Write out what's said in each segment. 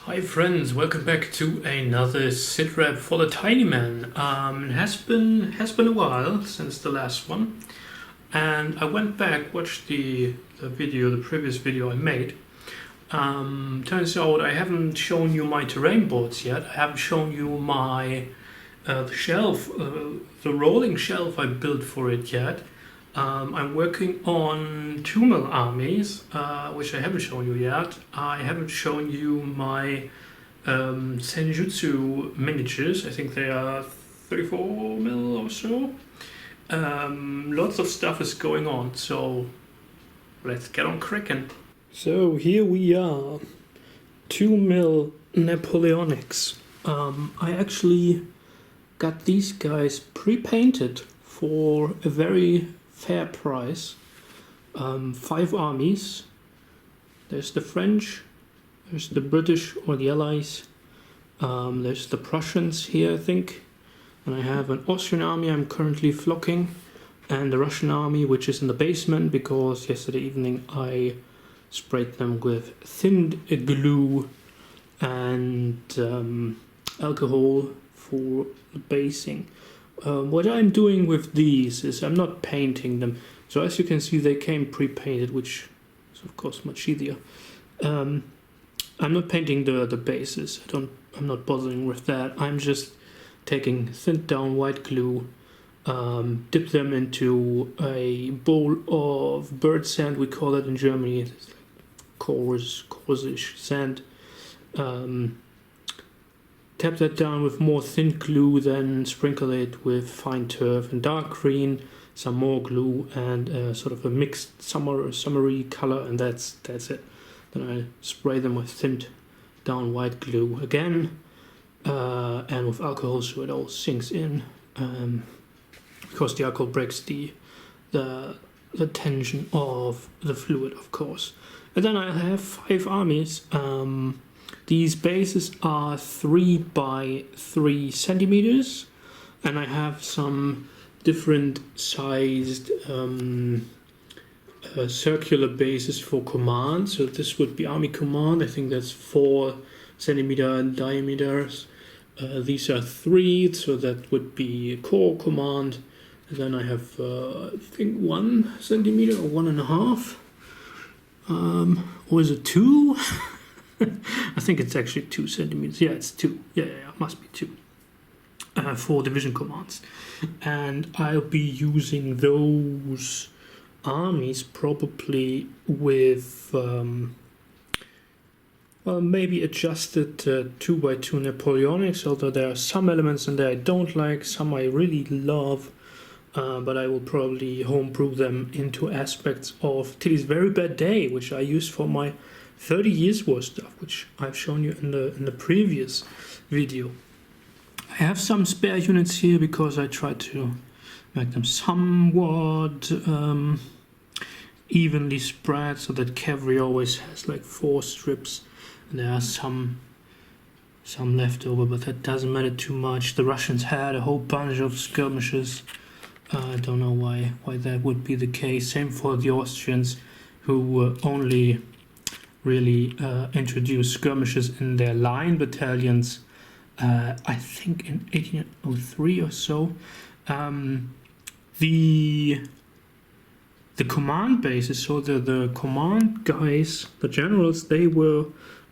Hi friends, welcome back to another SITREP for the tinymen. It has been a while since the last one, and I went back, watched the previous video I made. Turns out I haven't shown you my terrain boards yet. I haven't shown you my the shelf, the rolling shelf I built for it yet. I'm working on 2mm armies, which I haven't shown you yet. I haven't shown you my Senjutsu miniatures. I think they are 34mm or so. Lots of stuff is going on, so let's get on cracking. So here we are, 2mm Napoleonics. I actually got these guys pre-painted for a very fair price. 5 armies. There's the French, there's the British or the Allies, there's the Prussians here, I think, and I have an Austrian army I'm currently flocking, and the Russian army, which is in the basement because yesterday evening I sprayed them with thin glue and alcohol for the basing. What I'm doing with these is I'm not painting them. So as you can see, they came pre-painted, which is of course much easier. I'm not painting the bases. I'm not bothering with that. I'm just taking thinned down white glue, dip them into a bowl of bird sand. We call it in Germany, it's coarse-ish sand. Tap that down with more thin glue, then sprinkle it with fine turf and dark green, some more glue, and sort of a mixed summery color, and that's it. Then I spray them with thinned down white glue again, and with alcohol so it all sinks in, because the alcohol breaks the tension of the fluid, of course. And then I have 5 armies. These bases are 3 by 3 centimeters, and I have some different sized circular bases for command. So this would be army command. I think that's 4 centimeter in diameters. These are 3, so that would be corps command. And then I have I think 1 centimeter or 1.5. Or is it 2? I think it's actually 2 centimeters. Yeah, it's 2. Yeah, it must be 2. For division commands. And I'll be using those armies probably with, well, maybe adjusted 2x2 Napoleonics, although there are some elements in there I don't like, some I really love. But I will probably homebrew them into aspects of Tilly's Very Bad Day, which I used for my 30 years war stuff, which I've shown you in the previous video. I have some spare units here because I tried to make them somewhat evenly spread, so that cavalry always has like 4 strips, and there are some left over, but that doesn't matter too much. The Russians had a whole bunch of skirmishes. I don't know why that would be the case. Same for the Austrians, who only really introduced skirmishes in their line battalions, I think in 1803 or so. The command bases, so the command guys, the generals, they were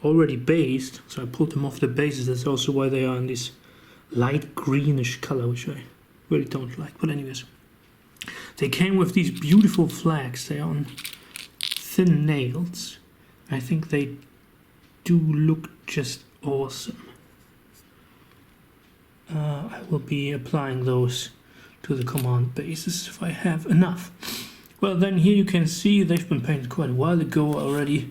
already based, so I pulled them off the bases. That's also why they are in this light greenish color, which I really don't like. But anyways, they came with these beautiful flags. They are on thin nails. I think they do look just awesome. I will be applying those to the command bases if I have enough. Well, then here you can see they've been painted quite a while ago already.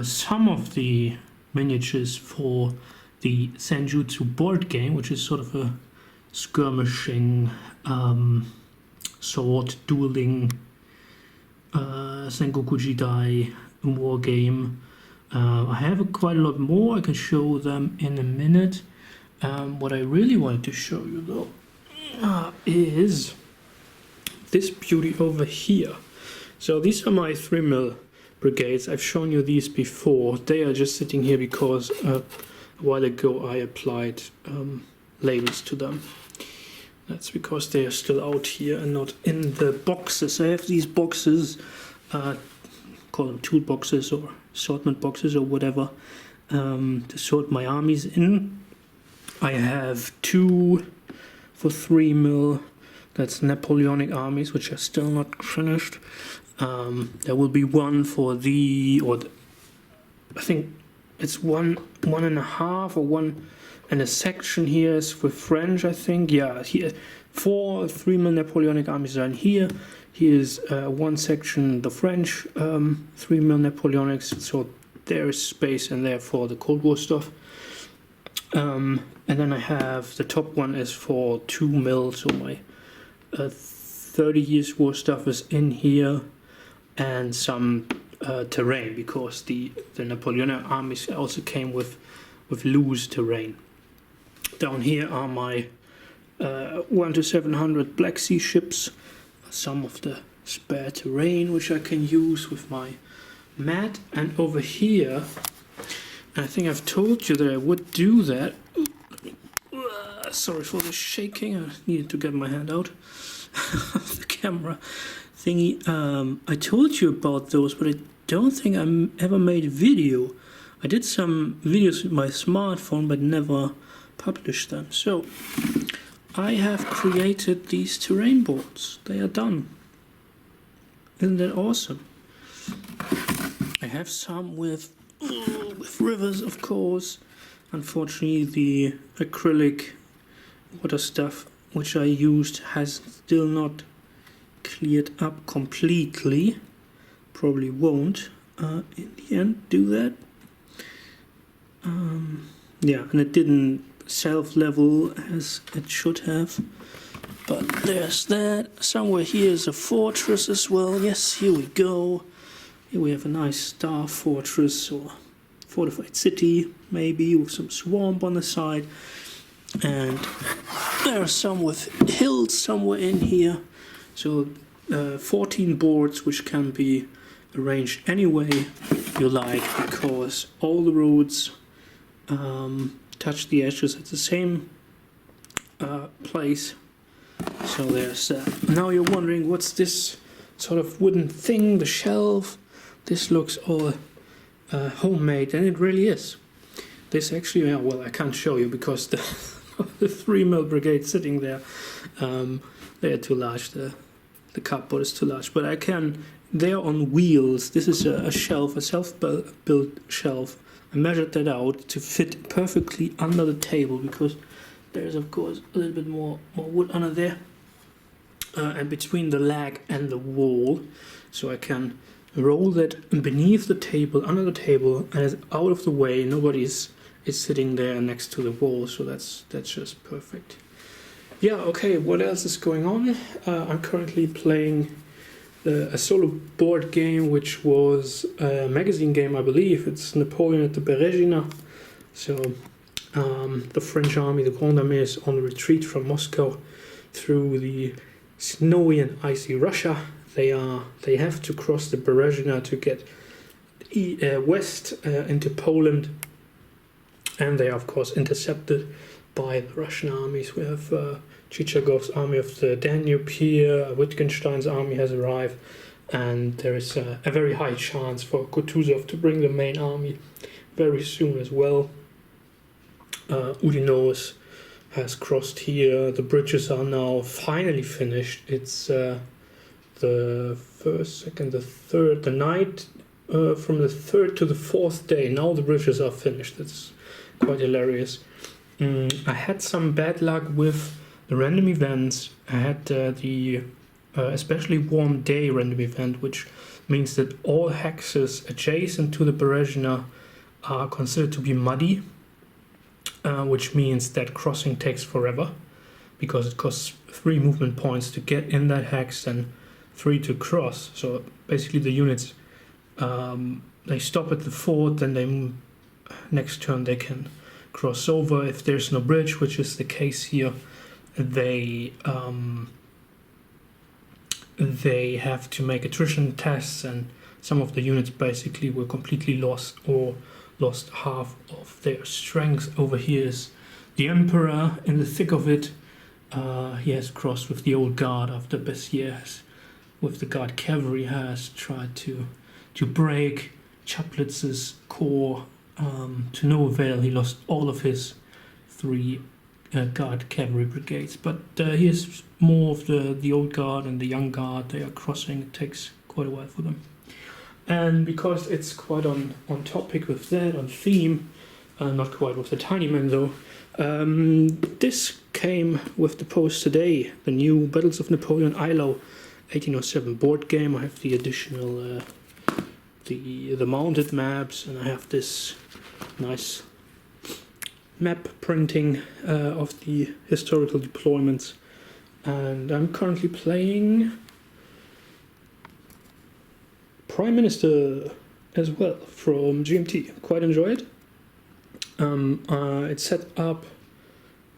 Some of the miniatures for the Senjutsu board game, which is sort of a skirmishing, sword dueling, Sengoku Jidai war game. I have quite a lot more. I can show them in a minute. What I really wanted to show you though is this beauty over here. So these are my 3mm brigades. I've shown you these before. They are just sitting here because a while ago I applied labels to them. That's because they are still out here and not in the boxes. I have these boxes, call them tool boxes or assortment boxes or whatever, to sort my armies in. I have 2 for 3mm. That's Napoleonic armies, which are still not finished. There will be one for I think it's 1.5 or 1 and a section here is for French, I think. Yeah, here 4 3mm Napoleonic armies are in here. Here's one section, the French 3mm Napoleonics, so there is space in there for the Cold War stuff. And then I have the top one is for 2mm, so my 30 Years War stuff is in here, and some terrain, because the Napoleonic armies also came with loose terrain. Down here are my 1 to 700 Black Sea ships, some of the spare terrain which I can use with my mat, and over here, I think I've told you that I would do that. Sorry for the shaking, I needed to get my hand out of the camera thingy. I told you about those, but I don't think I ever made a video. I did some videos with my smartphone, but never published them. So I have created these terrain boards. They are done. Isn't that awesome? I have some with rivers, of course. Unfortunately, the acrylic water stuff which I used has still not cleared up completely. Probably won't in the end do that. Yeah, and it didn't self-level as it should have. But there's that. Somewhere here is a fortress as well. Yes, here we go. Here we have a nice star fortress or fortified city, maybe, with some swamp on the side. And there are some with hills somewhere in here. So 14 boards which can be arranged any way you like, because all the roads touch the edges at the same place. So there's that. Now you're wondering, what's this sort of wooden thing, the shelf? This looks all homemade, and it really is. This actually, well, I can't show you because the 3mm brigade sitting there, they are too large. The cardboard is too large, but I can. They're on wheels. This is a shelf, a self-built shelf. I measured that out to fit perfectly under the table, because there's of course a little bit more wood under there, and between the leg and the wall, so I can roll that beneath the table, under the table, and it's out of the way. Nobody is sitting there next to the wall, so that's just perfect. Yeah, okay, what else is going on? I'm currently playing a solo board game, which was a magazine game, I believe. It's Napoleon at the Berezina. So the French army, the Grande Armée, is on the retreat from Moscow through the snowy and icy Russia. They have to cross the Berezina to get west into Poland, and they are of course intercepted by the Russian armies. We have Chichagov's army of the Danube here, Wittgenstein's army has arrived, and there is a very high chance for Kutuzov to bring the main army very soon as well. Oudinot has crossed here. The bridges are now finally finished. It's the first, second, the third, the night from the third to the fourth day. Now the bridges are finished. That's quite hilarious. I had some bad luck with the random events. I had the especially warm day random event, which means that all hexes adjacent to the Berezina are considered to be muddy, which means that crossing takes forever, because it costs 3 movement points to get in that hex and 3 to cross. So basically the units, they stop at the fort, then they next turn they can cross over. If there's no bridge, which is the case here, they have to make attrition tests and some of the units basically were completely lost or lost half of their strength. Over here is the Emperor in the thick of it. He has crossed with the old guard after Bessieres with the guard cavalry has tried to break Chaplitz's core to no avail. He lost all of his 3 guard cavalry brigades, but here's more of the old guard and the young guard. They are crossing. It takes quite a while for them, and because it's quite on topic with that, on theme, not quite with the tinymen though, this came with the post today, the new Battles of Napoleon ILO 1807 board game. I have the additional the mounted maps, and I have this nice map printing of the historical deployments, and I'm currently playing Prime Minister as well from GMT. Quite enjoy it. It's set up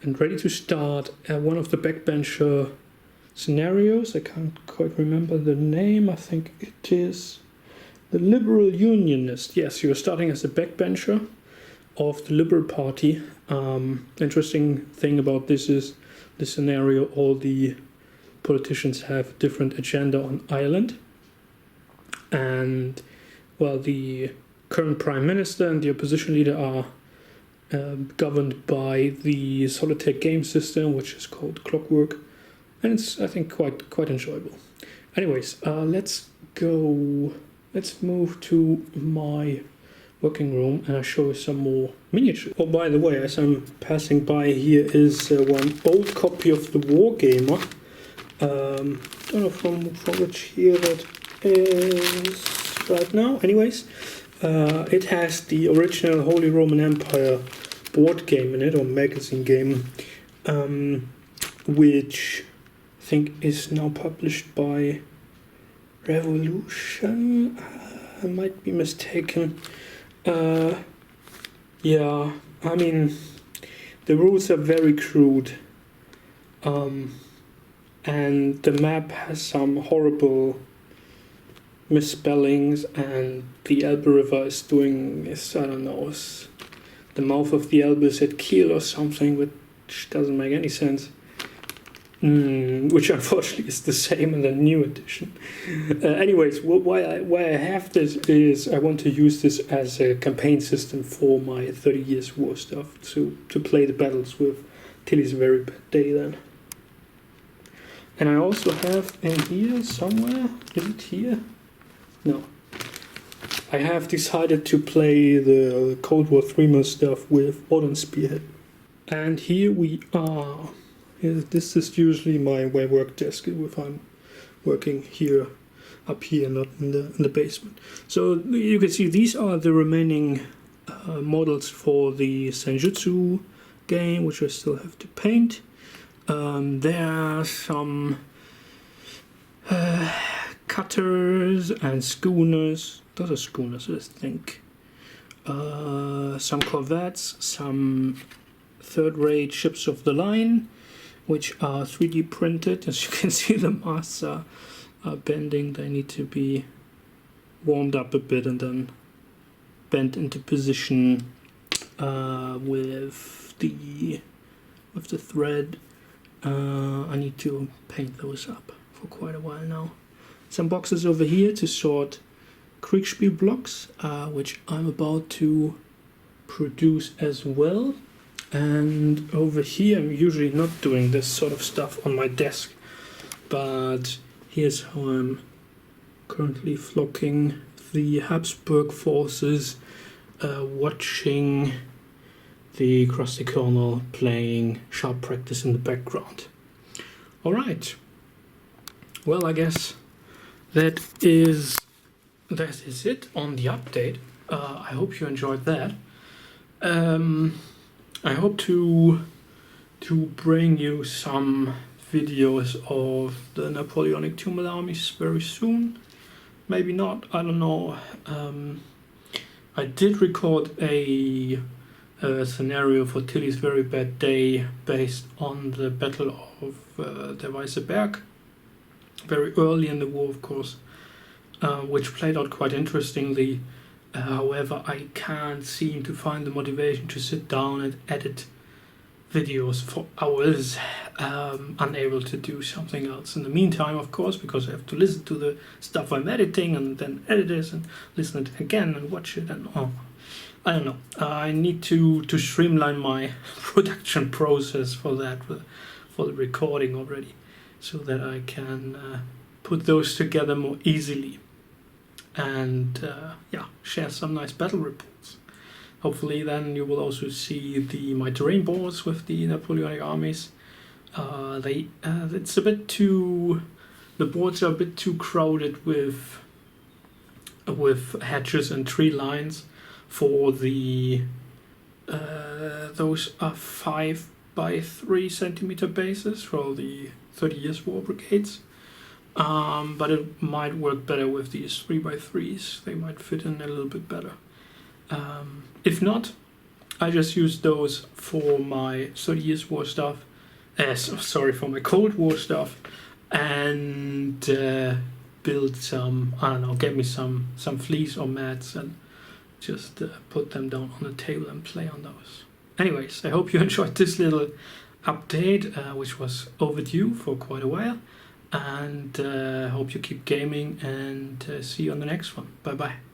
and ready to start one of the backbencher scenarios. I can't quite remember the name. I think it is the Liberal Unionist. Yes, you're starting as a backbencher of the Liberal Party. Interesting thing about this is the scenario, all the politicians have different agenda on Ireland, and well, the current Prime Minister and the opposition leader are governed by the solitaire game system, which is called Clockwork, and it's, I think, quite enjoyable. Anyways, let's move to my working room and I'll show you some more miniatures. Oh, by the way, as I'm passing by, here is one old copy of the Wargamer. Don't know from which year that is right now. Anyways, it has the original Holy Roman Empire board game in it, or magazine game, which I think is now published by Revolution. I might be mistaken. Yeah, I mean, the rules are very crude, and the map has some horrible misspellings, and the Elbe River is doing, I don't know, the mouth of the Elbe is at Kiel or something, which doesn't make any sense. Which unfortunately is the same in the new edition. Anyways, why I have this is I want to use this as a campaign system for my 30 Years War stuff, to play the battles with Tilly's Very Bad Day then. And I also have in here somewhere, is it here? No. I have decided to play the Cold War 3 stuff with Modern Spearhead. And here we are. This is usually my work desk if I'm working here, up here, not in the basement. So you can see these are the remaining models for the Senjutsu game, which I still have to paint. There are some cutters and schooners. Those are schooners, I think. Some corvettes, some third-rate ships of the line, which are 3D printed. As you can see, the masts are bending. They need to be warmed up a bit and then bent into position with the thread. I need to paint those up for quite a while now. Some boxes over here to sort Kriegspiel blocks, which I'm about to produce as well. And over here, I'm usually not doing this sort of stuff on my desk, but here's how I'm currently flocking the Habsburg forces, watching the Krusty Colonel playing sharp practice in the background. Alright, well, I guess that is it on the update. I hope you enjoyed that. I hope to bring you some videos of the Napoleonic Tumor armies very soon. Maybe not, I don't know. I did record a scenario for Tilly's Very Bad Day based on the Battle of der Weiße Berg. Very early in the war, of course. which played out quite interestingly. However, I can't seem to find the motivation to sit down and edit videos for hours, unable to do something else in the meantime, of course, because I have to listen to the stuff I'm editing and then edit it and listen to it again and watch it, and I don't know. I need to streamline my production process for that, for the recording already, so that I can put those together more easily and share some nice battle reports. Hopefully then you will also see my terrain boards with the Napoleonic armies. It's a bit too, the boards are a bit too crowded with hedges and tree lines for the those are 5 by 3 centimeter bases for the 30 Years War brigades. But it might work better with these 3 by 3s. They might fit in a little bit better. If not, I just use those for my 30 Years War stuff. For my Cold War stuff, and build some, I don't know, get me some fleece or mats and just put them down on the table and play on those. Anyways, I hope you enjoyed this little update, which was overdue for quite a while, and hope you keep gaming, and see you on the next one. Bye bye.